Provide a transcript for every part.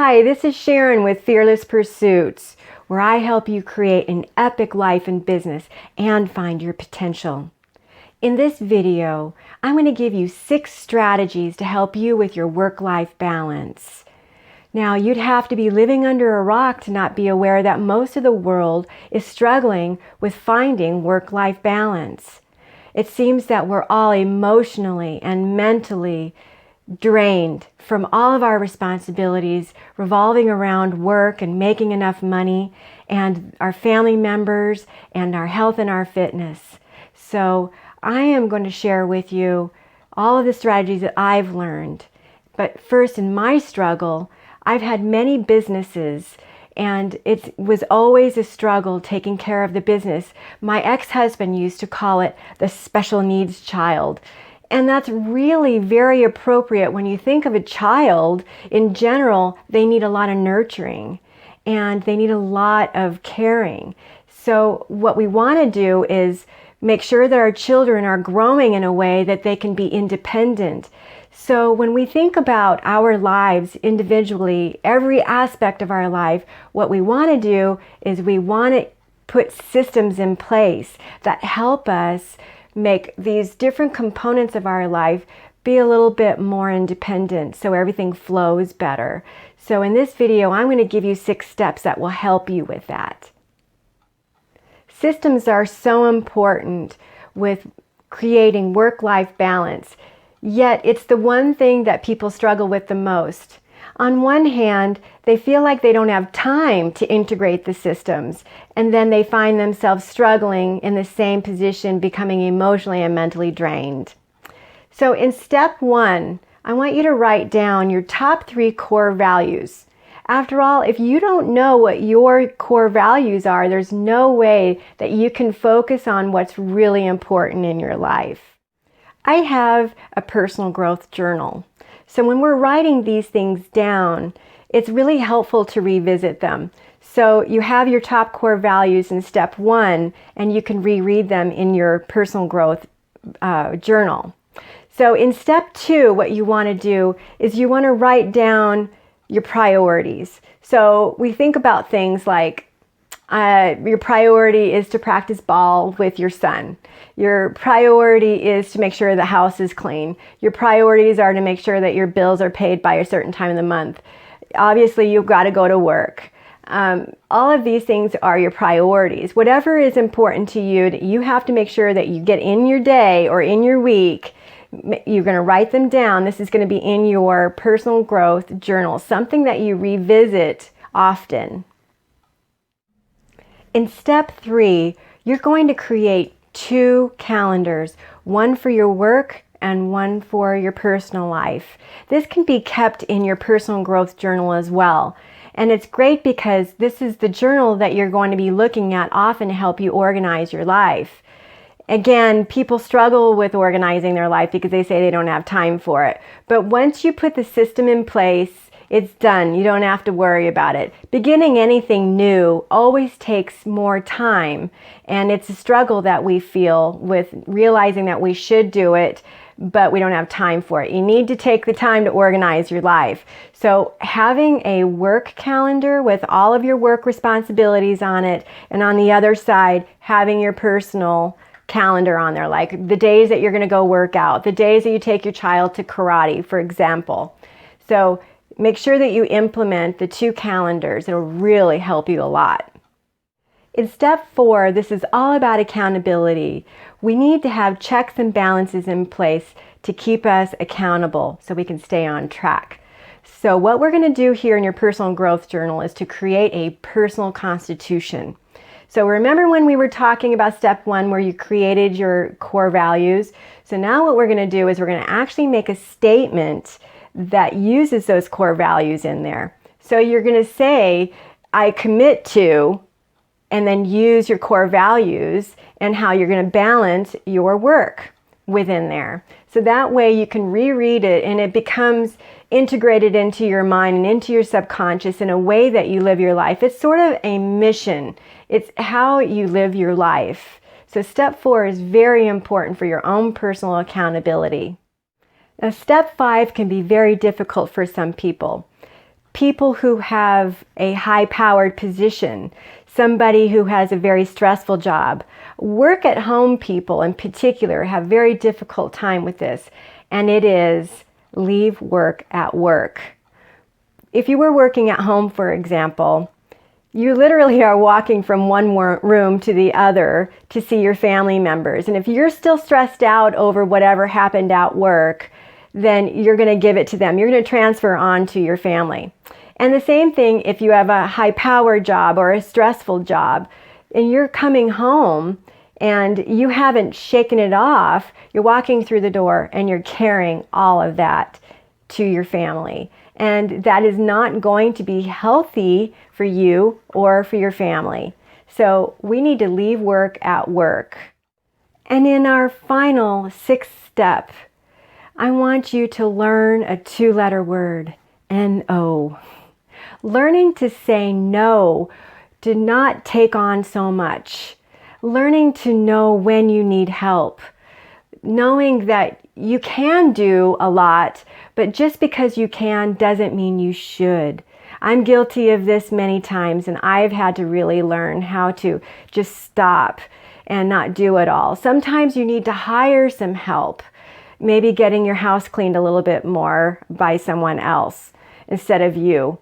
Hi, this is Sharon with Fearless Pursuits, where I help you create an epic life and business and find your potential. In this video, I'm going to give you 6 strategies to help you with your work-life balance. Now, you'd have to be living under a rock to not be aware that most of the world is struggling with finding work-life balance. It seems that we're all emotionally and mentally drained from all of our responsibilities revolving around work and making enough money and our family members and our health and our fitness. So I am going to share with you all of the strategies that I've learned. But first, in my struggle, I've had many businesses and it was always a struggle taking care of the business. My ex-husband used to call it the special needs child. And that's really very appropriate when you think of a child. In general, they need a lot of nurturing and they need a lot of caring. So what we want to do is make sure that our children are growing in a way that they can be independent. So when we think about our lives individually, every aspect of our life, what we want to do is we want to put systems in place that help us make these different components of our life be a little bit more independent so everything flows better. So in this video, I'm going to give you 6 steps that will help you with that. Systems are so important with creating work-life balance, yet it's the one thing that people struggle with the most. On one hand, they feel like they don't have time to integrate the systems, and then they find themselves struggling in the same position, becoming emotionally and mentally drained. So in step 1, I want you to write down your top 3 core values. After all, if you don't know what your core values are, there's no way that you can focus on what's really important in your life. I have a personal growth journal. So when we're writing these things down, it's really helpful to revisit them. So you have your top core values in step 1, and you can reread them in your personal growth journal. So in step 2, what you want to do is you want to write down your priorities. So we think about things like your priority is to practice ball with your son. Your priority is to make sure the house is clean. Your priorities are to make sure that your bills are paid by a certain time of the month. Obviously, you've got to go to work. All of these things are your priorities. Whatever is important to you, you have to make sure that you get in your day or in your week. You're going to write them down. This is going to be in your personal growth journal, something that you revisit often. In step 3, you're going to create 2 calendars, one for your work and one for your personal life. This can be kept in your personal growth journal as well. And it's great because this is the journal that you're going to be looking at often to help you organize your life. Again, people struggle with organizing their life because they say they don't have time for it. But once you put the system in place, it's done. You don't have to worry about it. Beginning anything new always takes more time, and it's a struggle that we feel with realizing that we should do it, but we don't have time for it. You need to take the time to organize your life. So having a work calendar with all of your work responsibilities on it, and on the other side, having your personal calendar on there, like the days that you're going to go work out, the days that you take your child to karate, for example. So make sure that you implement the 2 calendars. It'll really help you a lot. In step 4, this is all about accountability. We need to have checks and balances in place to keep us accountable so we can stay on track. So what we're going to do here in your personal growth journal is to create a personal constitution. So remember when we were talking about step 1 where you created your core values? So now what we're going to do is we're going to actually make a statement that uses those core values in there. So you're going to say, I commit to, and then use your core values and how you're going to balance your work within there. So that way you can reread it and it becomes integrated into your mind and into your subconscious in a way that you live your life. It's sort of a mission. It's how you live your life. So step 4 is very important for your own personal accountability. Now, step 5 can be very difficult for some people. people who have a high-powered position, somebody who has a very stressful job. Work-at-home people in particular have a very difficult time with this, and it is leave work at work. If you were working at home, for example, you literally are walking from one room to the other to see your family members. And if you're still stressed out over whatever happened at work, then you're going to give it to them. You're going to transfer on to your family. And the same thing if you have a high-powered job or a stressful job, and you're coming home and you haven't shaken it off, you're walking through the door and you're carrying all of that to your family. And that is not going to be healthy for you or for your family. So we need to leave work at work. And in our final 6th step, I want you to learn a 2-letter word, N-O. Learning to say no, to not take on so much. Learning to know when you need help. Knowing that you can do a lot, but just because you can doesn't mean you should. I'm guilty of this many times, and I've had to really learn how to just stop and not do it all. Sometimes you need to hire some help, maybe getting your house cleaned a little bit more by someone else instead of you.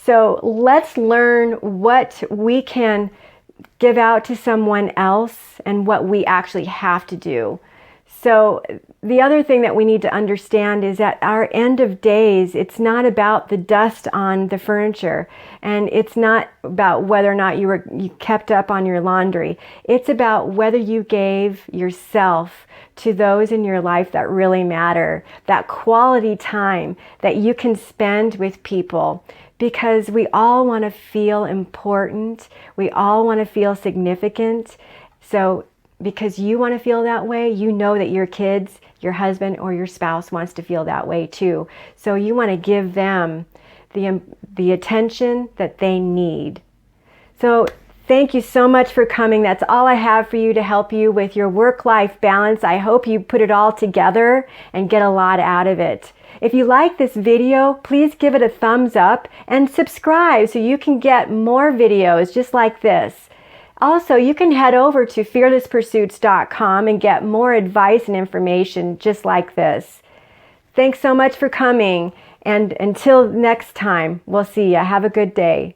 So let's learn what we can give out to someone else and what we actually have to do. So the other thing that we need to understand is that our end of days, it's not about the dust on the furniture, and it's not about whether or not you kept up on your laundry. It's about whether you gave yourself to those in your life that really matter, that quality time that you can spend with people, because we all want to feel important. We all want to feel significant. So because you want to feel that way, you know that your kids, your husband, or your spouse wants to feel that way too. So you want to give them the attention that they need. So thank you so much for coming. That's all I have for you to help you with your work-life balance. I hope you put it all together and get a lot out of it. If you like this video, please give it a thumbs up and subscribe so you can get more videos just like this. Also, you can head over to fearlesspursuits.com and get more advice and information just like this. Thanks so much for coming, and until next time, we'll see you. Have a good day.